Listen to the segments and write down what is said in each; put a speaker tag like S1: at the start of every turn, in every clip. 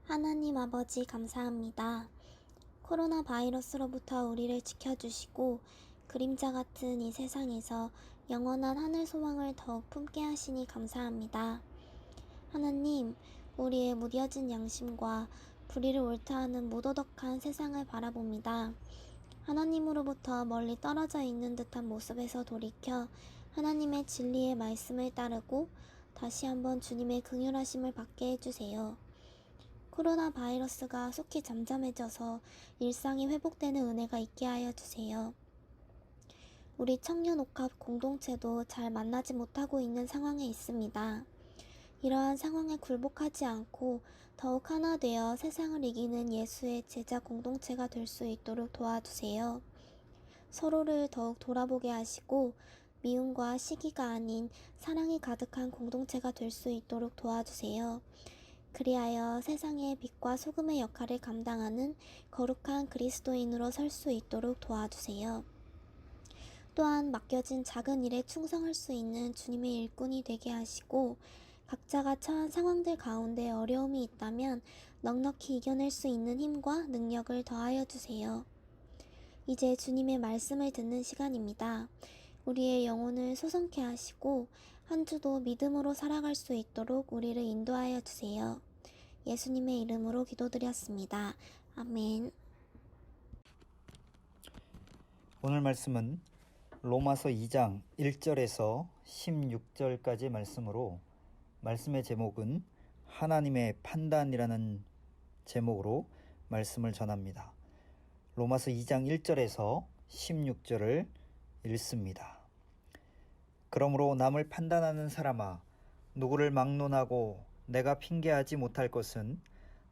S1: 하나님 아버지 감사합니다. 코로나 바이러스로부터 우리를 지켜주시고 그림자 같은 이 세상에서 영원한 하늘 소망을 더욱 품게 하시니 감사합니다. 하나님, 우리의 무뎌진 양심과 불의를 옳다하는 무도덕한 세상을 바라봅니다. 하나님으로부터 멀리 떨어져 있는 듯한 모습에서 돌이켜 하나님의 진리의 말씀을 따르고 다시 한번 주님의 긍휼하심을 받게 해주세요. 코로나 바이러스가 속히 잠잠해져서 일상이 회복되는 은혜가 있게 하여 주세요. 우리 청년옥합 공동체도 잘 만나지 못하고 있는 상황에 있습니다. 이러한 상황에 굴복하지 않고 더욱 하나 되어 세상을 이기는 예수의 제자 공동체가 될 수 있도록 도와주세요. 서로를 더욱 돌아보게 하시고 미움과 시기가 아닌 사랑이 가득한 공동체가 될 수 있도록 도와주세요. 그리하여 세상의 빛과 소금의 역할을 감당하는 거룩한 그리스도인으로 설 수 있도록 도와주세요. 또한 맡겨진 작은 일에 충성할 수 있는 주님의 일꾼이 되게 하시고 각자가 처한 상황들 가운데 어려움이 있다면 넉넉히 이겨낼 수 있는 힘과 능력을 더하여 주세요. 이제 주님의 말씀을 듣는 시간입니다. 우리의 영혼을 소성케 하시고 한 주도 믿음으로 살아갈 수 있도록 우리를 인도하여 주세요. 예수님의 이름으로 기도드렸습니다. 아멘.
S2: 오늘 말씀은 로마서 2장 1절에서 16절까지 말씀으로, 말씀의 제목은 하나님의 판단이라는 제목으로 말씀을 전합니다. 로마서 2장 1절에서 16절을 읽습니다. 그러므로 남을 판단하는 사람아, 누구를 막론하고 내가 핑계하지 못할 것은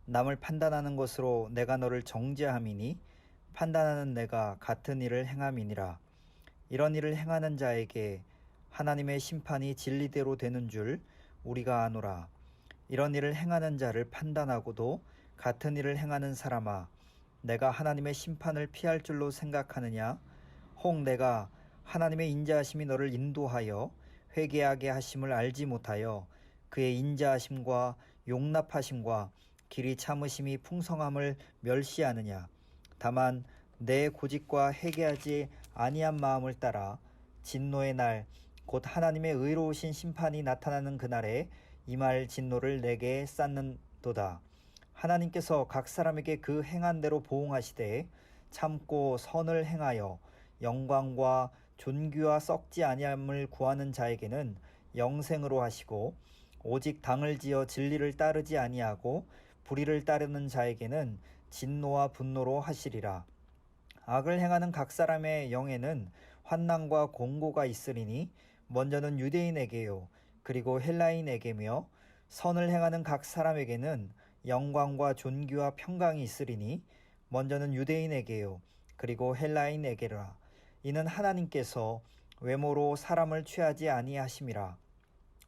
S2: 남을 판단하는 것으로 내가 너를 정죄함이니 판단하는 내가 같은 일을 행함이니라. 이런 일을 행하는 자에게 하나님의 심판이 진리대로 되는 줄 우리가 아노라. 이런 일을 행하는 자를 판단하고도 같은 일을 행하는 사람아, 내가 하나님의 심판을 피할 줄로 생각하느냐? 혹 내가 하나님의 인자하심이 너를 인도하여 회개하게 하심을 알지 못하여 그의 인자하심과 용납하심과 길이 참으심이 풍성함을 멸시하느냐? 다만 내 고집과 회개하지 아니한 마음을 따라 진노의 날, 곧 하나님의 의로우신 심판이 나타나는 그날에 임할 진노를 내게 쌓는도다. 하나님께서 각 사람에게 그 행한 대로 보응하시되 참고 선을 행하여 영광과 존귀와 썩지 아니함을 구하는 자에게는 영생으로 하시고, 오직 당을 지어 진리를 따르지 아니하고 불의를 따르는 자에게는 진노와 분노로 하시리라. 악을 행하는 각 사람의 영에는 환난과 공고가 있으리니 먼저는 유대인에게요, 그리고 헬라인에게며 선을 행하는 각 사람에게는 영광과 존귀와 평강이 있으리니 먼저는 유대인에게요, 그리고 헬라인에게라. 이는 하나님께서 외모로 사람을 취하지 아니하심이라.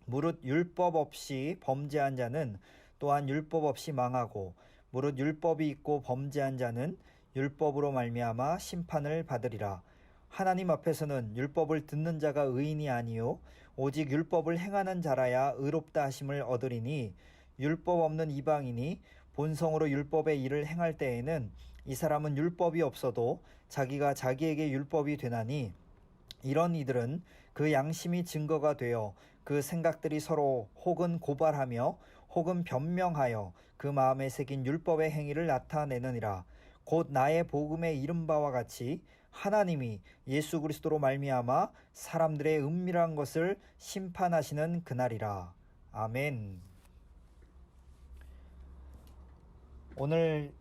S2: 무릇 율법 없이 범죄한 자는 또한 율법 없이 망하고, 무릇 율법이 있고 범죄한 자는 율법으로 말미암아 심판을 받으리라. 하나님 앞에서는 율법을 듣는 자가 의인이 아니요 오직 율법을 행하는 자라야 의롭다 하심을 얻으리니, 율법 없는 이방인이 본성으로 율법의 일을 행할 때에는 이 사람은 율법이 없어도 자기가 자기에게 율법이 되나니, 이런 이들은 그 양심이 증거가 되어 그 생각들이 서로 혹은 고발하며 혹은 변명하여 그 마음에 새긴 율법의 행위를 나타내느니라. 곧 나의 복음에 이른 바와 같이 하나님이 예수 그리스도로 말미암아 사람들의 은밀한 것을 심판하시는 그날이라. 아멘. 오늘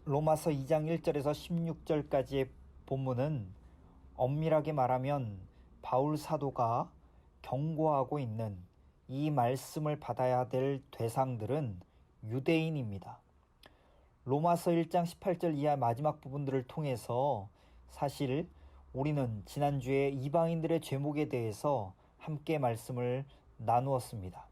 S2: 로마서 2장 1절에서 16절까지의 본문은 엄밀하게 말하면 바울 사도가 경고하고 있는 이 말씀을 받아야 될 대상들은 유대인입니다. 로마서 1장 18절 이하 마지막 부분들을 통해서 사실 우리는 지난주에 이방인들의 죄목에 대해서 함께 말씀을 나누었습니다.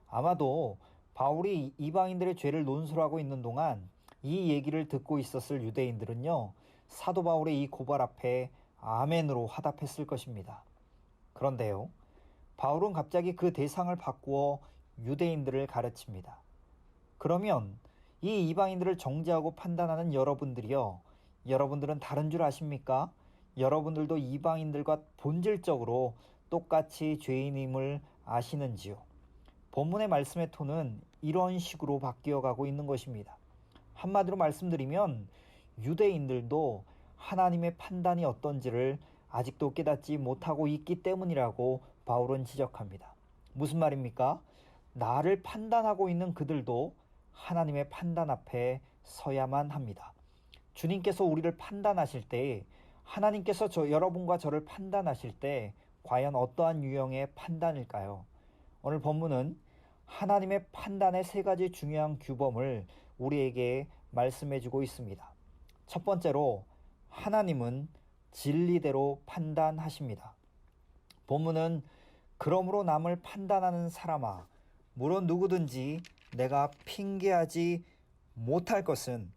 S2: 아마도 바울이 이방인들의 죄를 논술하고 있는 동안 이 얘기를 듣고 있었을 유대인들은요, 사도 바울의 이 고발 앞에 아멘으로 화답했을 것입니다. 그런데요, 바울은 갑자기 그 대상을 바꾸어 유대인들을 가르칩니다. 그러면 이 이방인들을 정죄하고 판단하는 여러분들이요. 여러분들은 다른 줄 아십니까? 여러분들도 이방인들과 본질적으로 똑같이 죄인임을 아시는지요? 본문의 말씀의 톤은 이런 식으로 바뀌어가고 있는 것입니다. 한마디로 말씀드리면 유대인들도 하나님의 판단이 어떤지를 아직도 깨닫지 못하고 있기 때문이라고 바울은 지적합니다. 무슨 말입니까? 나를 판단하고 있는 그들도 하나님의 판단 앞에 서야만 합니다. 주님께서 우리를 판단하실 때, 하나님께서 여러분과 저를 판단하실 때 과연 어떠한 유형의 판단일까요? 오늘 본문은 하나님의 판단의 세 가지 중요한 규범을 우리에게 말씀해주고 있습니다. 첫 번째로 하나님은 진리대로 판단하십니다. 본문은 그러므로 남을 판단하는 사람아, 물론 누구든지 내가 핑계하지 못할 것은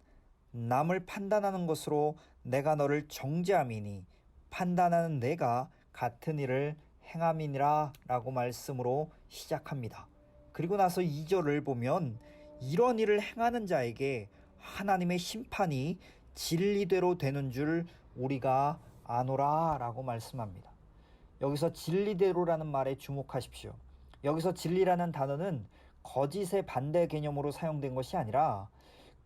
S2: 남을 판단하는 것으로 내가 너를 정죄함이니 판단하는 내가 같은 일을 행함이니라 라고 말씀으로 시작합니다. 그리고 나서 2절을 보면 이런 일을 행하는 자에게 하나님의 심판이 진리대로 되는 줄 우리가 아노라 라고 말씀합니다. 여기서 진리대로라는 말에 주목하십시오. 여기서 진리라는 단어는 거짓의 반대 개념으로 사용된 것이 아니라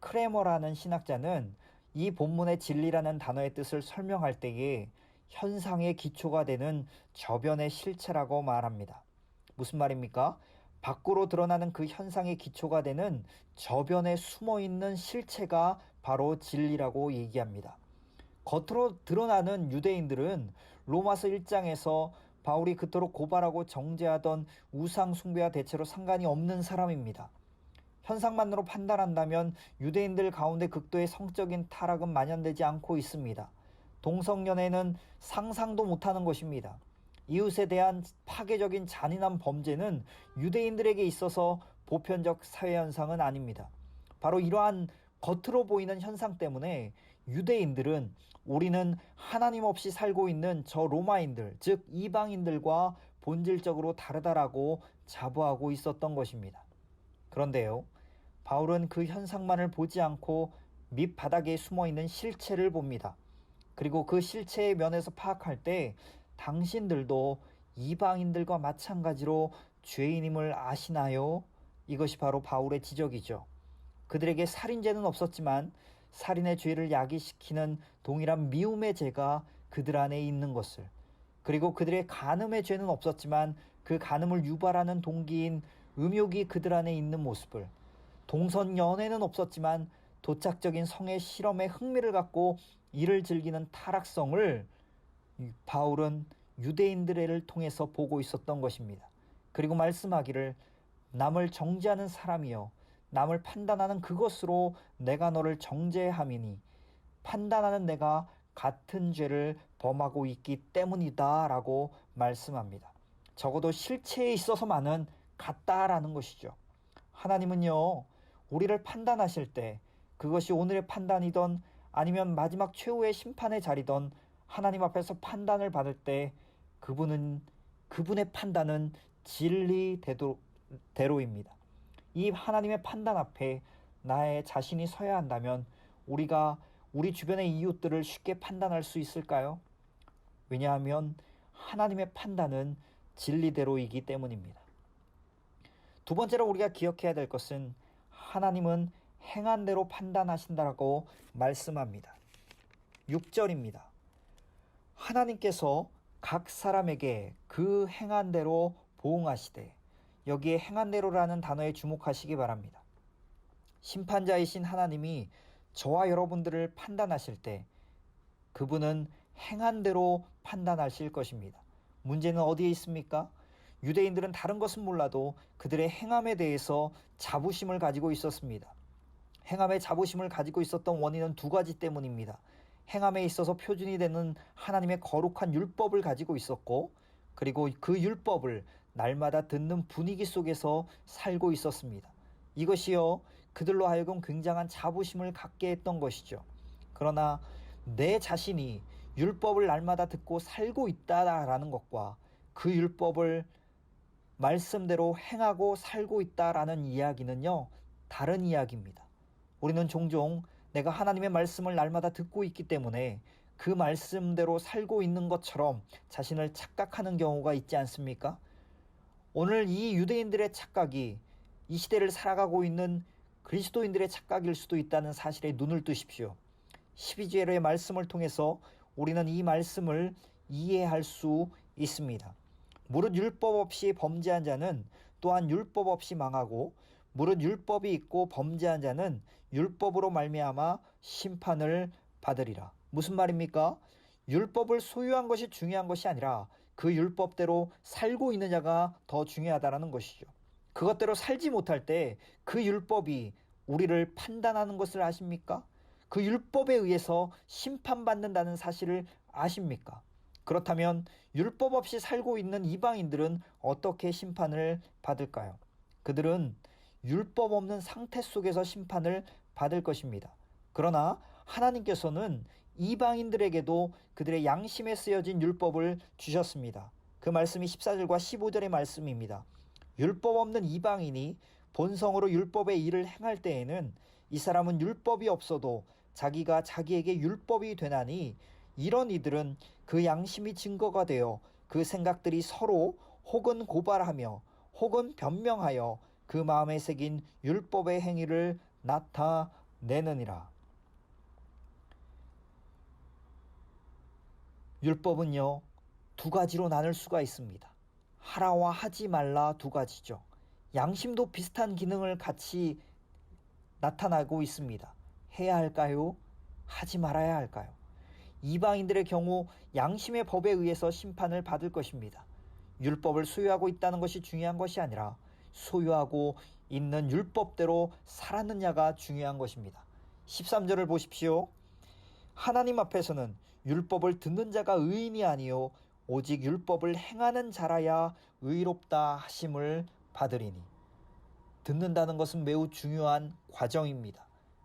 S2: 크레머라는 신학자는 이 본문의 진리라는 단어의 뜻을 설명할 때에 현상의 기초가 되는 저변의 실체라고 말합니다. 무슨 말입니까? 밖으로 드러나는 그 현상의 기초가 되는 저변에 숨어있는 실체가 바로 진리라고 얘기합니다. 겉으로 드러나는 유대인들은 로마서 1장에서 바울이 그토록 고발하고 정죄하던 우상 숭배와 대체로 상관이 없는 사람입니다. 현상만으로 판단한다면 유대인들 가운데 극도의 성적인 타락은 만연되지 않고 있습니다. 동성연애는 상상도 못하는 것입니다. 이웃에 대한 파괴적인 잔인한 범죄는 유대인들에게 있어서 보편적 사회 현상은 아닙니다. 바로 이러한 겉으로 보이는 현상 때문에 유대인들은 우리는 하나님 없이 살고 있는 저 로마인들, 즉 이방인들과 본질적으로 다르다라고 자부하고 있었던 것입니다. 그런데요, 바울은 그 현상만을 보지 않고 밑바닥에 숨어있는 실체를 봅니다. 그리고 그 실체의 면에서 파악할 때 당신들도 이방인들과 마찬가지로 죄인임을 아시나요? 이것이 바로 바울의 지적이죠. 그들에게 살인죄는 없었지만 살인의 죄를 야기시키는 동일한 미움의 죄가 그들 안에 있는 것을, 그리고 그들의 간음의 죄는 없었지만 그 간음을 유발하는 동기인 음욕이 그들 안에 있는 모습을, 동성연애는 없었지만 도착적인 성의 실험에 흥미를 갖고 이를 즐기는 타락성을 바울은 유대인들을 통해서 보고 있었던 것입니다. 그리고 말씀하기를 남을 정죄하는 사람이여 남을 판단하는 그것으로 내가 너를 정죄함이니 판단하는 내가 같은 죄를 범하고 있기 때문이다 라고 말씀합니다. 적어도 실체에 있어서만은 같다라는 것이죠. 하나님은요, 우리를 판단하실 때 그것이 오늘의 판단이던 아니면 마지막 최후의 심판의 자리던 하나님 앞에서 판단을 받을 때 그분의 판단은 진리대로입니다. 이 하나님의 판단 앞에 나의 자신이 서야 한다면 우리가 우리 주변의 이웃들을 쉽게 판단할 수 있을까요? 왜냐하면 하나님의 판단은 진리대로이기 때문입니다. 두 번째로 우리가 기억해야 될 것은 하나님은 행한 대로 판단하신다라고 말씀합니다. 6절입니다. 하나님께서 각 사람에게 그 행한 대로 보응하시되, 여기에 행한 대로라는 단어에 주목하시기 바랍니다. 심판자이신 하나님이 저와 여러분들을 판단하실 때 그분은 행한 대로 판단하실 것입니다. 문제는 어디에 있습니까? 유대인들은 다른 것은 몰라도 그들의 행함에 대해서 자부심을 가지고 있었습니다. 행함에 자부심을 가지고 있었던 원인은 두 가지 때문입니다. 행함에 있어서 표준이 되는 하나님의 거룩한 율법을 가지고 있었고, 그리고 그 율법을 날마다 듣는 분위기 속에서 살고 있었습니다. 이것이요, 그들로 하여금 굉장한 자부심을 갖게 했던 것이죠. 그러나 내 자신이 율법을 날마다 듣고 살고 있다라는 것과 그 율법을 말씀대로 행하고 살고 있다라는 이야기는요, 다른 이야기입니다. 우리는 종종 내가 하나님의 말씀을 날마다 듣고 있기 때문에 그 말씀대로 살고 있는 것처럼 자신을 착각하는 경우가 있지 않습니까? 오늘 이 유대인들의 착각이 이 시대를 살아가고 있는 그리스도인들의 착각일 수도 있다는 사실에 눈을 뜨십시오. 12절의 말씀을 통해서 우리는 이 말씀을 이해할 수 있습니다. 무릇 율법 없이 범죄한 자는 또한 율법 없이 망하고 무릇 율법이 있고 범죄한 자는 율법으로 말미암아 심판을 받으리라. 무슨 말입니까? 율법을 소유한 것이 중요한 것이 아니라 그 율법대로 살고 있는 자가 더 중요하다는 것이죠. 그것대로 살지 못할 때 그 율법이 우리를 판단하는 것을 아십니까? 그 율법에 의해서 심판받는다는 사실을 아십니까? 그렇다면 율법 없이 살고 있는 이방인들은 어떻게 심판을 받을까요? 그들은 율법 없는 상태 속에서 심판을 받을 것입니다. 그러나 하나님께서는 이방인들에게도 그들의 양심에 쓰여진 율법을 주셨습니다. 그 말씀이 14절과 15절의 말씀입니다. 율법 없는 이방인이 본성으로 율법의 일을 행할 때에는 이 사람은 율법이 없어도 자기가 자기에게 율법이 되나니 이런 이들은 그 양심이 증거가 되어 그 생각들이 서로 혹은 고발하며 혹은 변명하여 그 마음에 새긴 율법의 행위를 나타내느니라. 율법은요, 두 가지로 나눌 수가 있습니다. 하라와 하지 말라 두 가지죠. 양심도 비슷한 기능을 같이 나타나고 있습니다. 해야 할까요? 하지 말아야 할까요? 이방인들의 경우 양심의 법에 의해서 심판을 받을 것입니다. 율법을 소유하고 있다는 것이 중요한 것이 아니라 소유하고 있는 율법대로 살았느냐가 중요한 것입니다. 13절을 보십시오. 하나님 앞에서는 율법을 듣는 자가 의인이 아니요 오직 율법을 행하는 자라야 의롭다 하심을 받으리니. 듣는다는 것은 매우 중요한 과정입니다.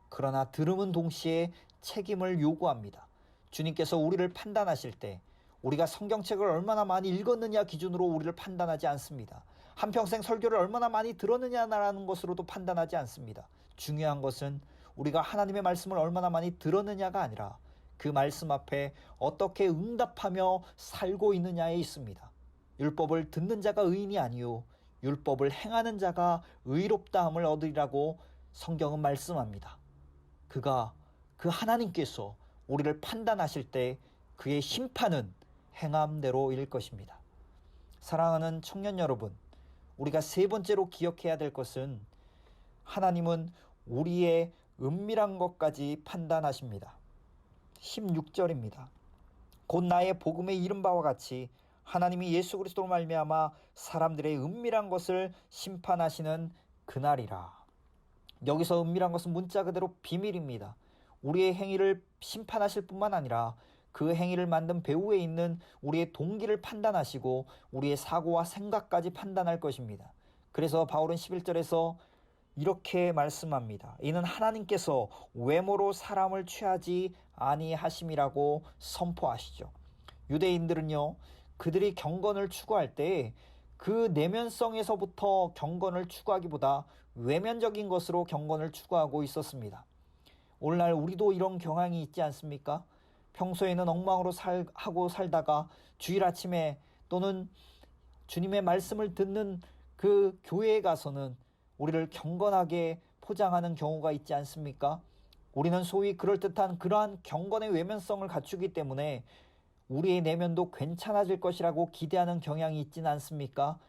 S2: 그러나 들음은 동시에 책임을 요구합니다. 주님께서 우리를 판단하실 때 우리가 성경책을 얼마나 많이 읽었느냐 기준으로 우리를 판단하지 않습니다. 한평생 설교를 얼마나 많이 들었느냐라는 것으로도 판단하지 않습니다. 중요한 것은 우리가 하나님의 말씀을 얼마나 많이 들었느냐가 아니라 그 말씀 앞에 어떻게 응답하며 살고 있느냐에 있습니다. 율법을 듣는 자가 의인이 아니요 율법을 행하는 자가 의롭다함을 얻으리라고 성경은 말씀합니다. 그 하나님께서 우리를 판단하실 때 그의 심판은 행함대로일 것입니다. 사랑하는 청년 여러분, 우리가 세 번째로 기억해야 될 것은 하나님은 우리의 은밀한 것까지 판단하십니다. 16절입니다. 곧 나의 복음에 이른 바와 같이 하나님이 예수 그리스도로 말미암아 사람들의 은밀한 것을 심판하시는 그날이라. 여기서 은밀한 것은 문자 그대로 비밀입니다. 우리의 행위를 심판하실 뿐만 아니라 그 행위를 만든 배후에 있는 우리의 동기를 판단하시고 우리의 사고와 생각까지 판단할 것입니다. 그래서 바울은 11절에서 이렇게 말씀합니다. 이는 하나님께서 외모로 사람을 취하지 아니하심이라고 선포하시죠. 유대인들은요, 그들이 경건을 추구할 때 그 내면성에서부터 경건을 추구하기보다 외면적인 것으로 경건을 추구하고 있었습니다. 오늘날 우리도 이런 경향이 있지 않습니까? 평소에는 엉망으로 하고 살다가 주일 아침에 또는 주님의 말씀을 듣는 그 교회에 가서는 우리를 경건하게 포장하는 경우가 있지 않습니까? 우리는 소위 그럴듯한 그러한 경건의 외면성을 갖추기 때문에 우리의 내면도 괜찮아질 것이라고 기대하는 경향이 있지는 않습니까?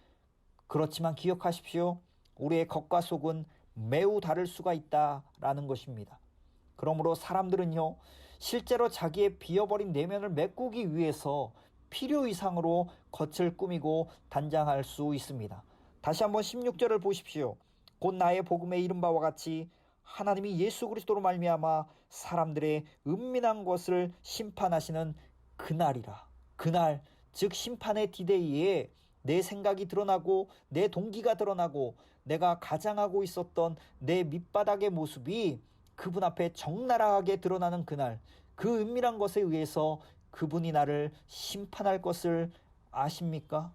S2: 그렇지만 기억하십시오. 우리의 겉과 속은 매우 다를 수가 있다라는 것입니다. 그러므로 사람들은요, 실제로 자기의 비어버린 내면을 메꾸기 위해서 필요 이상으로 겉을 꾸미고 단장할 수 있습니다. 다시 한번 16절을 보십시오. 곧 나의 복음에 이른 바와 같이 하나님이 예수 그리스도로 말미암아 사람들의 은밀한 것을 심판하시는 그날이라. 그날, 즉 심판의 디데이에 내 생각이 드러나고 내 동기가 드러나고 내가 가장하고 있었던 내 밑바닥의 모습이 그분 앞에 적나라하게 드러나는 그날, 그 은밀한 것에 의해서 그분이 나를 심판할 것을 아십니까?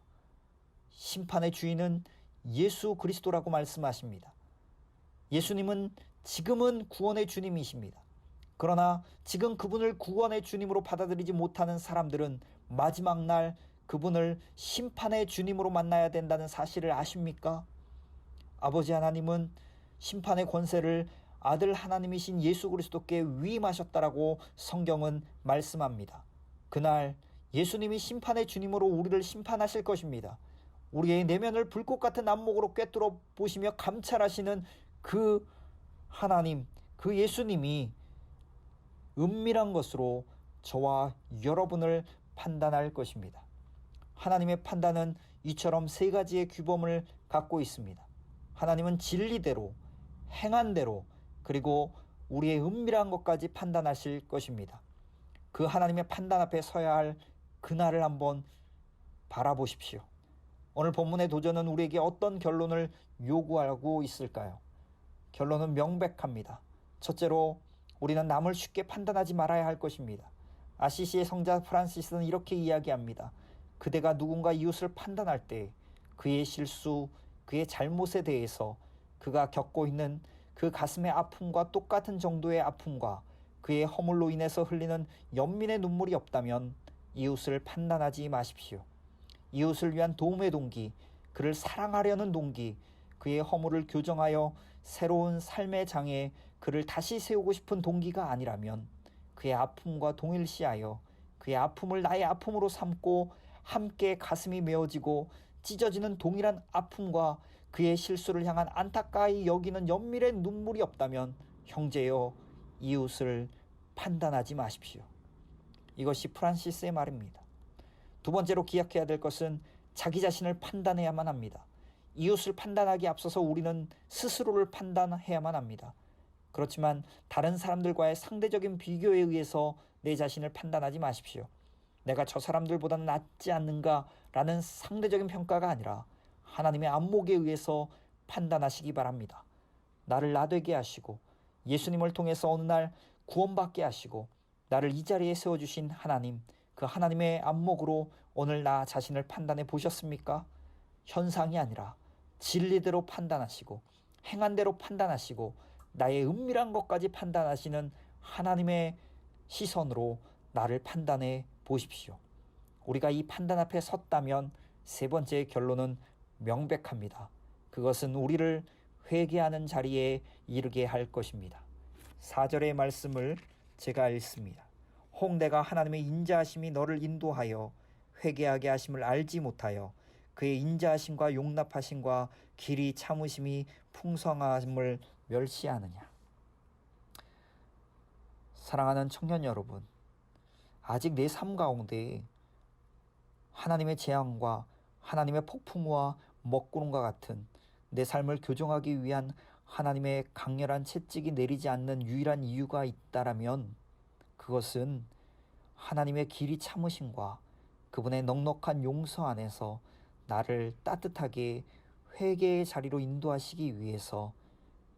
S2: 심판의 주인은 예수 그리스도라고 말씀하십니다. 예수님은 지금은 구원의 주님이십니다. 그러나 지금 그분을 구원의 주님으로 받아들이지 못하는 사람들은 마지막 날 그분을 심판의 주님으로 만나야 된다는 사실을 아십니까? 아버지 하나님은 심판의 권세를 아들 하나님이신 예수 그리스도께 위임하셨다라고 성경은 말씀합니다. 그날 예수님이 심판의 주님으로 우리를 심판하실 것입니다. 우리의 내면을 불꽃 같은 안목으로 꿰뚫어 보시며 감찰하시는 그 하나님, 그 예수님이 은밀한 것으로 저와 여러분을 판단할 것입니다. 하나님의 판단은 이처럼 세 가지의 규범을 갖고 있습니다. 하나님은 진리대로, 행한대로, 그리고 우리의 은밀한 것까지 판단하실 것입니다. 그 하나님의 판단 앞에 서야 할 그날을 한번 바라보십시오. 오늘 본문의 도전은 우리에게 어떤 결론을 요구하고 있을까요? 결론은 명백합니다. 첫째로 우리는 남을 쉽게 판단하지 말아야 할 것입니다. 아시시의 성자 프란시스는 이렇게 이야기합니다. 그대가 누군가 이웃을 판단할 때 그의 실수, 그의 잘못에 대해서 그가 겪고 있는 그 가슴의 아픔과 똑같은 정도의 아픔과 그의 허물로 인해서 흘리는 연민의 눈물이 없다면 이웃을 판단하지 마십시오. 이웃을 위한 도움의 동기, 그를 사랑하려는 동기, 그의 허물을 교정하여 새로운 삶의 장에 그를 다시 세우고 싶은 동기가 아니라면 그의 아픔과 동일시하여 그의 아픔을 나의 아픔으로 삼고 함께 가슴이 메어지고 찢어지는 동일한 아픔과 그의 실수를 향한 안타까이 여기는 연밀의 눈물이 없다면 형제여, 이웃을 판단하지 마십시오. 이것이 프란시스의 말입니다. 두 번째로 기억해야 될 것은 자기 자신을 판단해야만 합니다. 이웃을 판단하기에 앞서서 우리는 스스로를 판단해야만 합니다. 그렇지만 다른 사람들과의 상대적인 비교에 의해서 내 자신을 판단하지 마십시오. 내가 저 사람들보다는 낫지 않는가라는 상대적인 평가가 아니라 하나님의 안목에 의해서 판단하시기 바랍니다. 나를 나되게 하시고 예수님을 통해서 어느 날 구원받게 하시고 나를 이 자리에 세워주신 하나님, 그 하나님의 안목으로 오늘 나 자신을 판단해 보셨습니까? 현상이 아니라 진리대로 판단하시고 행한대로 판단하시고 나의 은밀한 것까지 판단하시는 하나님의 시선으로 나를 판단해 보십시오. 우리가 이 판단 앞에 섰다면 세 번째 결론은 명백합니다. 그것은 우리를 회개하는 자리에 이르게 할 것입니다. 4절의 말씀을 제가 읽습니다. 혹 내가 하나님의 인자하심이 너를 인도하여 회개하게 하심을 알지 못하여 그의 인자하심과 용납하심과 길이 참으심이 풍성함을 멸시하느냐. 사랑하는 청년 여러분, 아직 내 삶 가운데 하나님의 재앙과 하나님의 폭풍과 먹구름과 같은 내 삶을 교정하기 위한 하나님의 강렬한 채찍이 내리지 않는 유일한 이유가 있다라면 그것은 하나님의 길이 참으심과 그분의 넉넉한 용서 안에서 나를 따뜻하게 회개의 자리로 인도하시기 위해서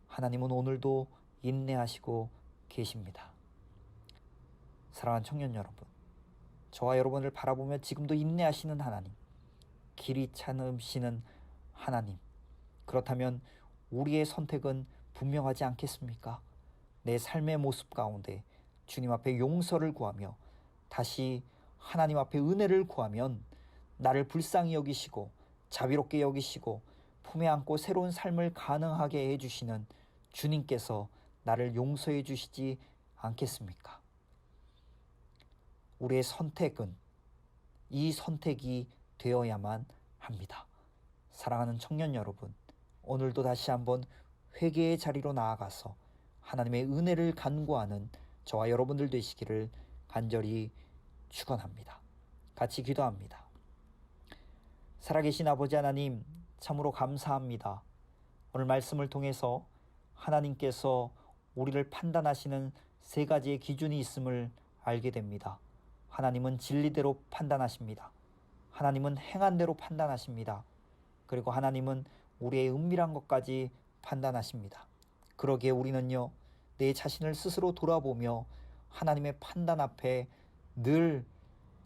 S2: 하나님은 오늘도 인내하시고 계십니다. 사랑하는 청년 여러분, 저와 여러분을 바라보며 지금도 인내하시는 하나님, 길이 참으시는 하나님, 그렇다면 우리의 선택은 분명하지 않겠습니까? 내 삶의 모습 가운데 주님 앞에 용서를 구하며 다시 하나님 앞에 은혜를 구하면 나를 불쌍히 여기시고 자비롭게 여기시고 품에 안고 새로운 삶을 가능하게 해주시는 주님께서 나를 용서해 주시지 않겠습니까? 우리의 선택은 이 선택이 되어야만 합니다. 사랑하는 청년 여러분, 오늘도 다시 한번 회개의 자리로 나아가서 하나님의 은혜를 간구하는 저와 여러분들 되시기를 간절히 축원합니다. 같이 기도합니다. 살아계신 아버지 하나님, 참으로 감사합니다. 오늘 말씀을 통해서 하나님께서 우리를 판단하시는 세 가지의 기준이 있음을 알게 됩니다. 하나님은 진리대로 판단하십니다. 하나님은 행한 대로 판단하십니다. 그리고 하나님은 우리의 은밀한 것까지 판단하십니다. 그러기에 우리는요, 내 자신을 스스로 돌아보며 하나님의 판단 앞에 늘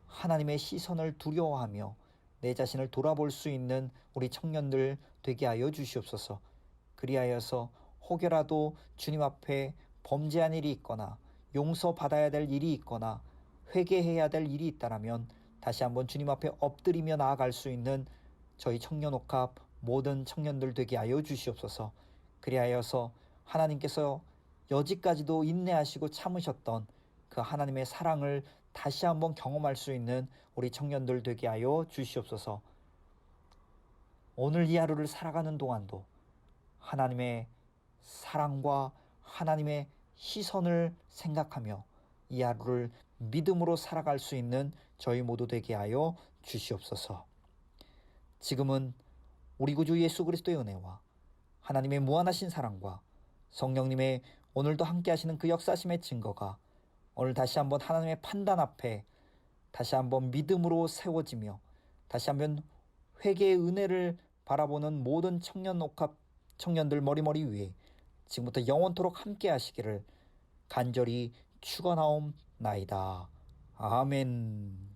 S2: 하나님의 시선을 두려워하며 내 자신을 돌아볼 수 있는 우리 청년들 되게 하여 주시옵소서. 그리하여서 혹여라도 주님 앞에 범죄한 일이 있거나 용서받아야 될 일이 있거나 회개해야 될 일이 있다라면 다시 한번 주님 앞에 엎드리며 나아갈 수 있는 저희 청년옥합 모든 청년들 되게 하여 주시옵소서. 그리하여서 하나님께서 여지까지도 인내하시고 참으셨던 그 하나님의 사랑을 다시 한번 경험할 수 있는 우리 청년들 되게 하여 주시옵소서. 오늘 이 하루를 살아가는 동안도 하나님의 사랑과 하나님의 시선을 생각하며 이 하루를 믿음으로 살아갈 수 있는 저희 모두 되게 하여 주시옵소서. 지금은 우리 구주 예수 그리스도의 은혜와 하나님의 무한하신 사랑과 성령님의 오늘도 함께 하시는 그 역사심의 증거가 오늘 다시 한번 하나님의 판단 앞에 다시 한번 믿음으로 세워지며 다시 한번 회개의 은혜를 바라보는 모든 청년들 머리머리 위에 지금부터 영원토록 함께 하시기를 간절히 축원하옵나이다. 아멘.